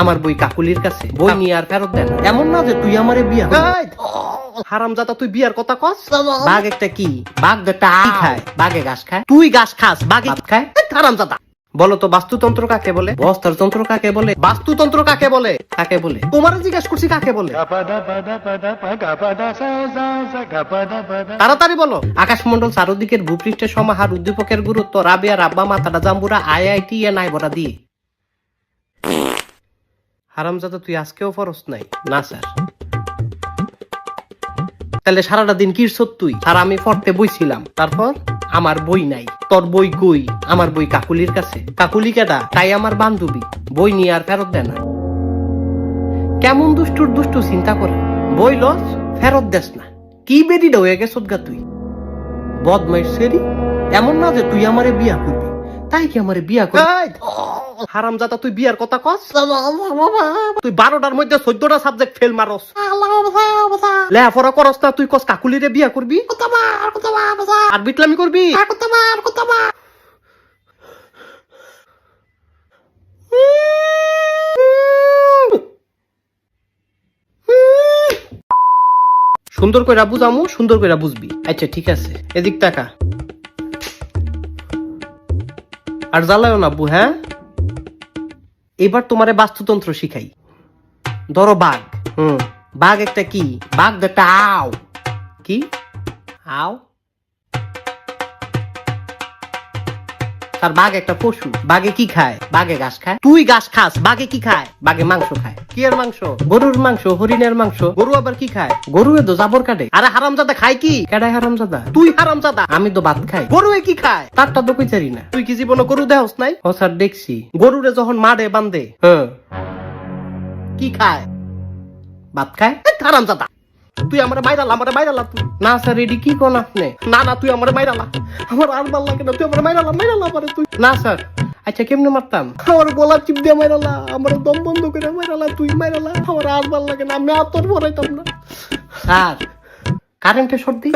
আমার বই কাকুলির কাছে, বই নিয়ে আর ফেরত দেন। এমন না যে তুই আমারে বিয়া হারামজাদা, তুই বিয়ার কথা কস? বাঘ একটা কি? বাঘ একটা খায়, বাঘে ঘাস খায়। তুই ঘাস খাস, বাঘে খায়। হারামজাদা, বলো তো বাস্তুতন্ত্র কাকে বলে? বস্ত্রতন্ত্র কাকে বলে? বাস্তুতন্ত্র কাকে বলে? কাকে বলে? তোমার জিজ্ঞেস করছি কাকে বলে। তাড়াতাড়ি বলো। আকাশমন্ডল চারদিকের ভূপৃষ্ঠের সমাহার, উদ্দীপকের গুরুত্ব, রাবিয়া রাব্বা মাতাটা জাম্বুরা IIT নাই বড়া দিয়ে। হারামজাদা, তুই আজকেও ফরস নাই? না স্যার। তাহলে সারাটা দিন কি তুই? আর আমি পড়তে বইছিলাম, তারপর আমার বই নাই। তোর বই কই? আমার বই কাকুলির কাছে। কাকুলি কেডা? তাই আমার বান্ধবী। বই নিয়ে আর ফেরত দেয় না। কেমন দুষ্টুর দুষ্টু চিন্তা করে। বই লস, ফেরত দেস না। কি বেডিটা হয়ে গেছ গা তুই? বদমাইশ সেরি। এমন না যে তুই আমারে বিয়া করবি। তাই কি আমারে বিয়া করবি? হারামজাদা, তুই বিয়ার কথা কস? তুই 12টার মধ্যে 14টা সাবজেক্ট ফেল মারস। লেখাপড়া করস না, তুই কস কাকুলিরে বিয়া করবি? আর বিটলামি করবি? সুন্দর কইরা বুঝামু, সুন্দর কইরা বুঝবি। আচ্ছা ঠিক আছে, এদিক টাকা। আর জ্বালায়ও না আব্বু, হ্যাঁ? এবার তোমারে বাস্তুতন্ত্র শিখাই। ধরো বাঘ। বাঘ একটা কি? বাঘ একটা আও। কি আও? আর বাঘ একটা পশু। বাঘে কি খায়? বাঘে ঘাস খায়। তুই ঘাস খাস, বাঘে কি খায়? বাঘে মাংস খায়। কি এর মাংস? গরুর মাংস, হরিণের মাংস। গরু আবার কি খায়? গরু তো জাবর কাটে। আরে হারামজাদা, খায় কি? কেডায় হারামজাদা? তুই হারামজাদা। আমি তো ভাত খাই। গরু কি খায়? তারটা তো কইতারি না। তুই কি জীবনে গরু দেহস নাই? ও স্যার, দেখছি। গরুরে যখন মারে বান্ধে, কি খায়? ভাত খায়। হারামজাদা, তুই আমার মাইরালা তুই। না স্যার, এডি কি কোন আপনি? না তুই আমার মাইরালা। আমার আর ভাল লাগে না, তুই আমার মাইরালা পারে তুই। না স্যার। আচ্ছা, কেমনে মারতাম? আমার গলা চিপ দিয়ে মাইরালা, আমার দম বন্ধ করে মাইরালা, তুই মাইরালা। আমার আর ভাল লাগে না, আমি আর তোর ভরাইতাম না। স্যার, কারেন্টে শর্ট দিই।